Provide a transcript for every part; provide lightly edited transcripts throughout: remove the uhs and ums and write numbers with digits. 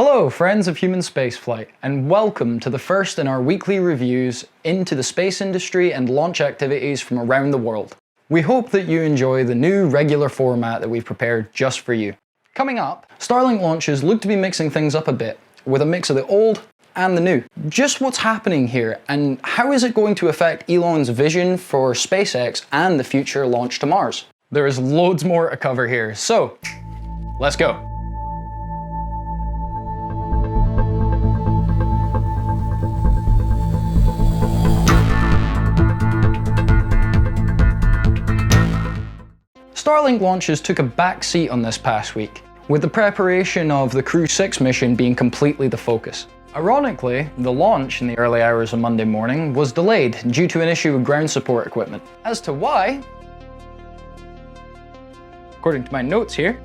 Hello friends of human spaceflight, and welcome to the first in our weekly reviews into the space industry and launch activities from around the world. We hope that you enjoy the new regular format that we've prepared just for you. Coming up, Starlink launches look to be mixing things up a bit, with a mix of the old and the new. Just what's happening here, and how is it going to affect Elon's vision for SpaceX and the future launch to Mars? There is loads more to cover here, so let's go. Starlink launches took a back seat on this past week, with the preparation of the Crew 6 mission being completely the focus. Ironically, the launch in the early hours of Monday morning was delayed due to an issue with ground support equipment. As to why, according to my notes here,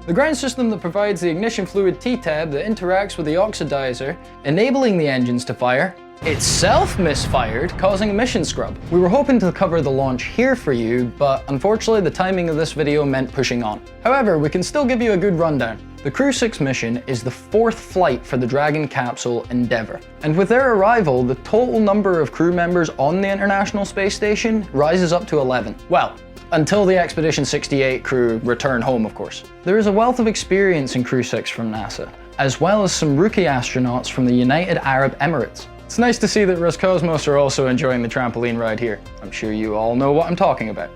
the ground system that provides the ignition fluid T-tab that interacts with the oxidizer, enabling the engines to fire, itself misfired, causing a mission scrub. We were hoping to cover the launch here for you, but unfortunately the timing of this video meant pushing on. However, we can still give you a good rundown. The Crew 6 mission is the fourth flight for the Dragon capsule Endeavour, and with their arrival, the total number of crew members on the International Space Station rises up to 11. Well, until the Expedition 68 crew return home, of course. There is a wealth of experience in Crew 6 from NASA, as well as some rookie astronauts from the United Arab Emirates. It's nice to see that Roscosmos are also enjoying the trampoline ride here. I'm sure you all know what I'm talking about.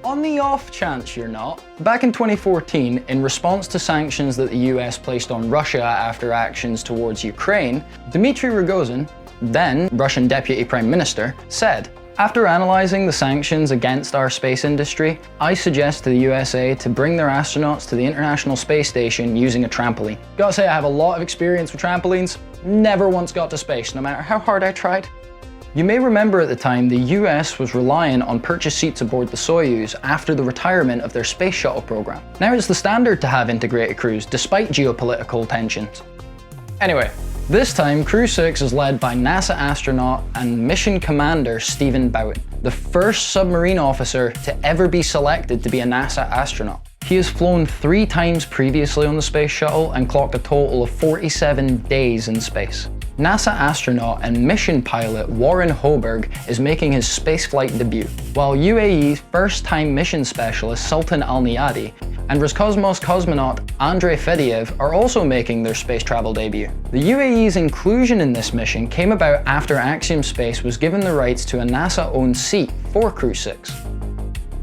On the off chance you're not, back in 2014, in response to sanctions that the US placed on Russia after actions towards Ukraine, Dmitry Rogozin, then Russian Deputy Prime Minister, said, "After analyzing the sanctions against our space industry, I suggest to the USA to bring their astronauts to the International Space Station using a trampoline." Gotta say, I have a lot of experience with trampolines. Never once got to space, no matter how hard I tried. You may remember at the time the US was relying on purchased seats aboard the Soyuz after the retirement of their space shuttle program. Now it's the standard to have integrated crews, despite geopolitical tensions. Anyway, this time Crew 6 is led by NASA astronaut and mission commander Stephen Boughton, the first submarine officer to ever be selected to be a NASA astronaut. He has flown 3 times previously on the space shuttle and clocked a total of 47 days in space. NASA astronaut and mission pilot Warren Hoberg is making his spaceflight debut, while UAE's first-time mission specialist Sultan Al Niyadi and Roscosmos cosmonaut Andrei Fediev are also making their space travel debut. The UAE's inclusion in this mission came about after Axiom Space was given the rights to a NASA-owned seat for Crew 6.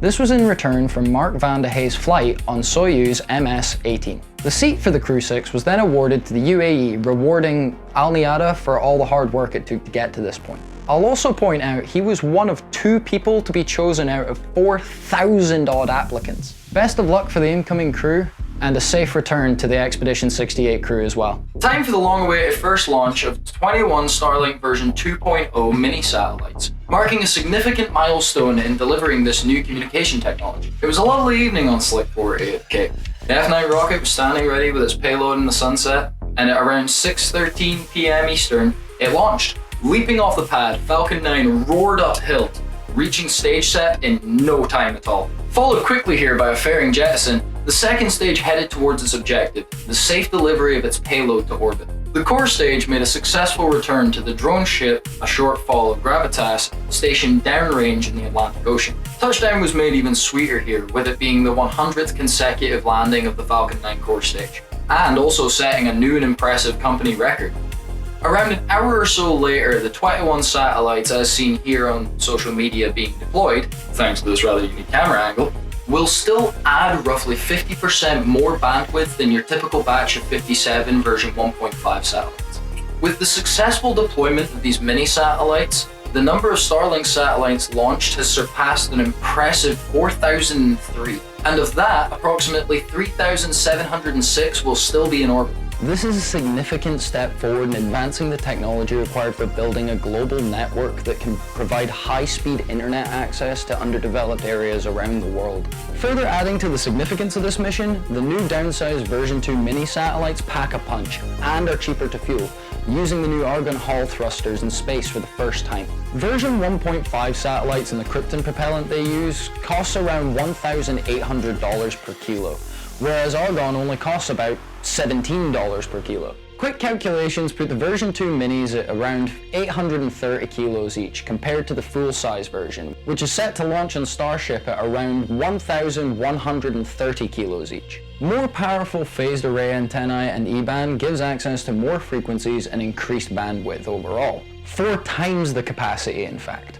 This was in return for Mark Van de Heij's flight on Soyuz MS-18. The seat for the Crew 6 was then awarded to the UAE, rewarding Al Niyadi for all the hard work it took to get to this point. I'll also point out he was one of 2 people to be chosen out of 4,000 odd applicants. Best of luck for the incoming crew, and a safe return to the Expedition 68 crew as well. Time for the long-awaited first launch of 21 Starlink version 2.0 mini satellites, marking a significant milestone in delivering this new communication technology. It was a lovely evening on Slick 48 at the Cape. The F9 rocket was standing ready with its payload in the sunset, and at around 6:13 PM Eastern, it launched. Leaping off the pad, Falcon 9 roared uphill, reaching stage set in no time at all. Followed quickly here by a fairing jettison, the second stage headed towards its objective, the safe delivery of its payload to orbit. The core stage made a successful return to the drone ship, a short fall of Gravitas, stationed downrange in the Atlantic Ocean. Touchdown was made even sweeter here, with it being the 100th consecutive landing of the Falcon 9 core stage, and also setting a new and impressive company record. Around an hour or so later, the 21 satellites as seen here on social media being deployed, thanks to this rather unique camera angle, will still add roughly 50% more bandwidth than your typical batch of 57 version 1.5 satellites. With the successful deployment of these mini satellites, the number of Starlink satellites launched has surpassed an impressive 4,003, and of that, approximately 3,706 will still be in orbit. This is a significant step forward in advancing the technology required for building a global network that can provide high-speed internet access to underdeveloped areas around the world. Further adding to the significance of this mission, the new downsized version 2 mini satellites pack a punch and are cheaper to fuel, using the new Argon Hall thrusters in space for the first time. Version 1.5 satellites and the Krypton propellant they use costs around $1,800 per kilo, whereas Argon only costs about $17 per kilo. Quick calculations put the version 2 minis at around 830 kilos each compared to the full-size version, which is set to launch on Starship at around 1,130 kilos each. More powerful phased array antennae and E-band gives access to more frequencies and increased bandwidth overall. 4 times the capacity, in fact.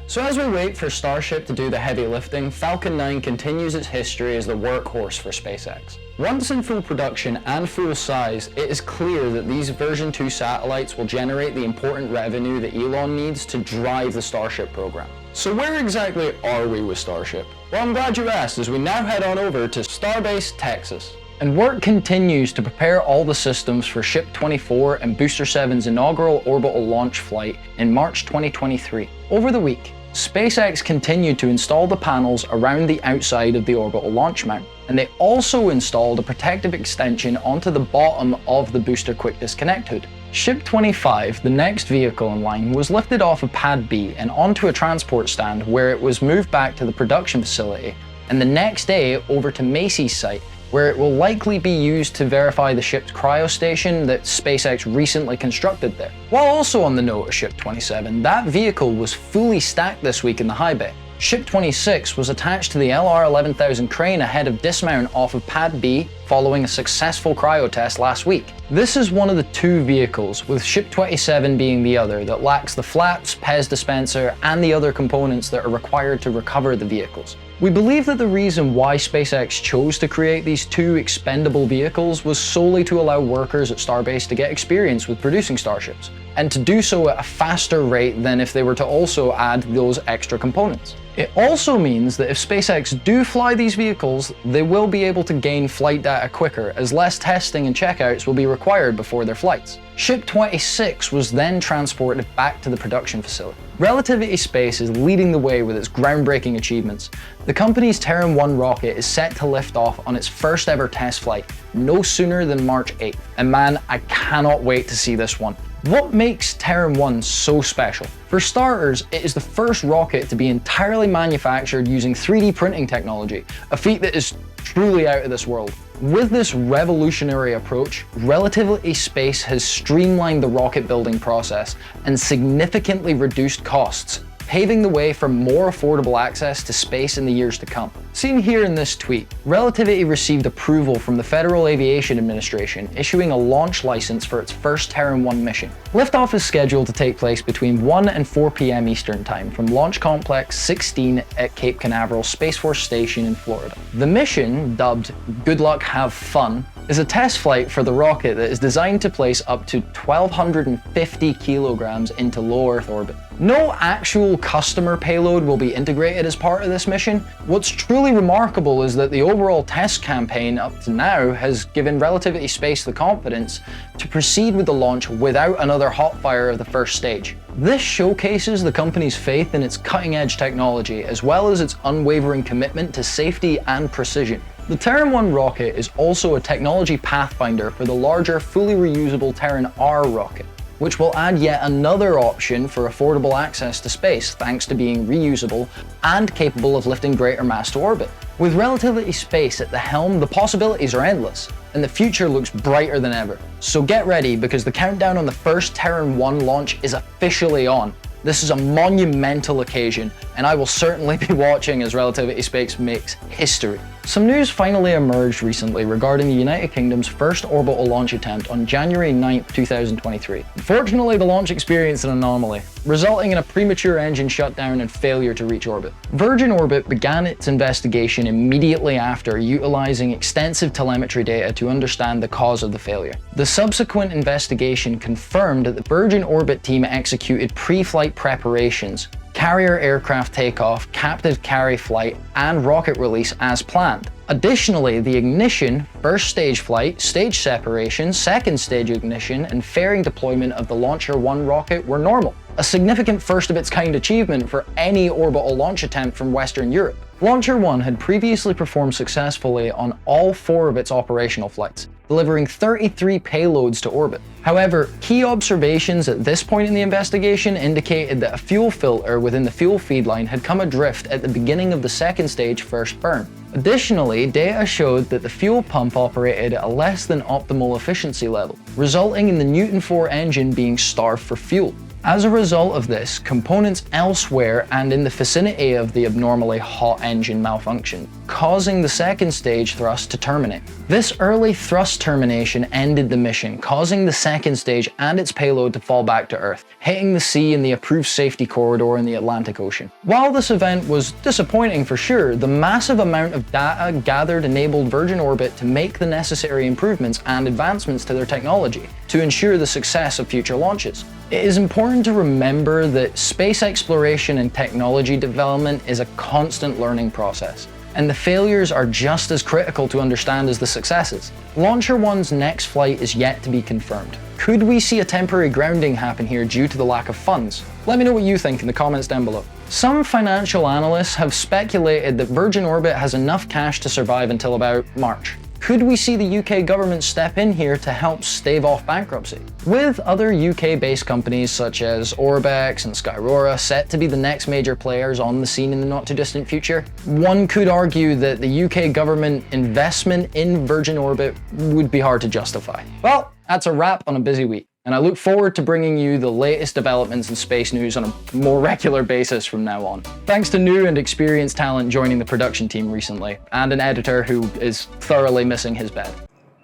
So as we wait for Starship to do the heavy lifting, Falcon 9 continues its history as the workhorse for SpaceX. Once in full production and full size, it is clear that these version 2 satellites will generate the important revenue that Elon needs to drive the Starship program. So where exactly are we with Starship? Well, I'm glad you asked, as we now head on over to Starbase, Texas. And work continues to prepare all the systems for Ship 24 and Booster 7's inaugural orbital launch flight in March 2023. Over the week, SpaceX continued to install the panels around the outside of the orbital launch mount, and they also installed a protective extension onto the bottom of the booster quick disconnect hood. Ship 25, the next vehicle in line, was lifted off of Pad B and onto a transport stand where it was moved back to the production facility, and the next day over to Macy's site, where it will likely be used to verify the ship's cryostation that SpaceX recently constructed there. While also on the note of Ship 27, that vehicle was fully stacked this week in the high bay. Ship 26 was attached to the LR-11000 crane ahead of dismount off of Pad B following a successful cryo test last week. This is one of the 2 vehicles, with Ship 27 being the other, that lacks the flaps, PEZ dispenser, and the other components that are required to recover the vehicles. We believe that the reason why SpaceX chose to create these 2 expendable vehicles was solely to allow workers at Starbase to get experience with producing Starships, and to do so at a faster rate than if they were to also add those extra components. It also means that if SpaceX do fly these vehicles, they will be able to gain flight data quicker, as less testing and checkouts will be required before their flights. Ship 26 was then transported back to the production facility. Relativity Space is leading the way with its groundbreaking achievements. The company's Terran 1 rocket is set to lift off on its first ever test flight, no sooner than March 8th. And man, I cannot wait to see this one. What makes Terran 1 so special? For starters, it is the first rocket to be entirely manufactured using 3D printing technology, a feat that is truly out of this world. With this revolutionary approach, Relativity Space has streamlined the rocket building process and significantly reduced costs, paving the way for more affordable access to space in the years to come. Seen here in this tweet, Relativity received approval from the Federal Aviation Administration, issuing a launch license for its first Terran 1 mission. Liftoff is scheduled to take place between 1 and 4 p.m. Eastern Time from Launch Complex 16 at Cape Canaveral Space Force Station in Florida. The mission, dubbed Good Luck Have Fun, is a test flight for the rocket that is designed to place up to 1,250 kilograms into low Earth orbit. No actual customer payload will be integrated as part of this mission. What's truly remarkable is that the overall test campaign up to now has given Relativity Space the confidence to proceed with the launch without another hot fire of the first stage. This showcases the company's faith in its cutting-edge technology, as well as its unwavering commitment to safety and precision. The Terran 1 rocket is also a technology pathfinder for the larger, fully reusable Terran R rocket, which will add yet another option for affordable access to space thanks to being reusable and capable of lifting greater mass to orbit. With Relativity Space at the helm, the possibilities are endless, and the future looks brighter than ever. So get ready, because the countdown on the first Terran 1 launch is officially on. This is a monumental occasion, and I will certainly be watching as Relativity Space makes history. Some news finally emerged recently regarding the United Kingdom's first orbital launch attempt on January 9, 2023. Unfortunately, the launch experienced an anomaly, resulting in a premature engine shutdown and failure to reach orbit. Virgin Orbit began its investigation immediately after, utilizing extensive telemetry data to understand the cause of the failure. The subsequent investigation confirmed that the Virgin Orbit team executed pre-flight preparations, carrier aircraft takeoff, captive carry flight, and rocket release as planned. Additionally, the ignition, first stage flight, stage separation, second stage ignition, and fairing deployment of the Launcher 1 rocket were normal. A significant first of its kind achievement for any orbital launch attempt from Western Europe. Launcher 1 had previously performed successfully on all 4 of its operational flights, delivering 33 payloads to orbit. However, key observations at this point in the investigation indicated that a fuel filter within the fuel feed line had come adrift at the beginning of the second stage first burn. Additionally, data showed that the fuel pump operated at a less than optimal efficiency level, resulting in the Newton 4 engine being starved for fuel. As a result of this, components elsewhere and in the vicinity of the abnormally hot engine malfunctioned, causing the second stage thrust to terminate. This early thrust termination ended the mission, causing the second stage and its payload to fall back to Earth, hitting the sea in the approved safety corridor in the Atlantic Ocean. While this event was disappointing for sure, the massive amount of data gathered enabled Virgin Orbit to make the necessary improvements and advancements to their technology to ensure the success of future launches. It is important to remember that space exploration and technology development is a constant learning process, and the failures are just as critical to understand as the successes. Launcher 1's next flight is yet to be confirmed. Could we see a temporary grounding happen here due to the lack of funds? Let me know what you think in the comments down below. Some financial analysts have speculated that Virgin Orbit has enough cash to survive until about March. Could we see the UK government step in here to help stave off bankruptcy? With other UK-based companies such as Orbex and Skyrora set to be the next major players on the scene in the not-too-distant future, one could argue that the UK government investment in Virgin Orbit would be hard to justify. Well, that's a wrap on a busy week, and I look forward to bringing you the latest developments in space news on a more regular basis from now on. Thanks to new and experienced talent joining the production team recently, and an editor who is thoroughly missing his bed.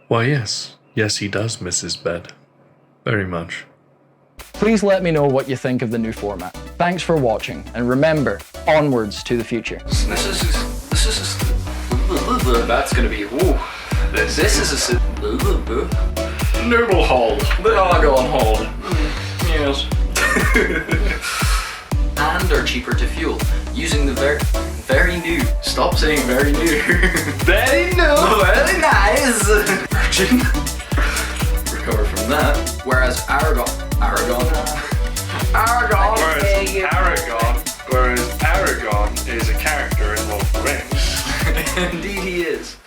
Why yes, he does miss his bed. Very much. Please let me know what you think of the new format. Thanks for watching, and remember, onwards to the future. This is that's gonna be, ooh. This is a noble hold. The Argon hold. Yes. And are cheaper to fuel, using the very new. Stop saying very new. Very new. Very nice. Virgin. Recover from that. Whereas Aragon. Whereas Aragon is a character in Lord of the Rings. Indeed he is.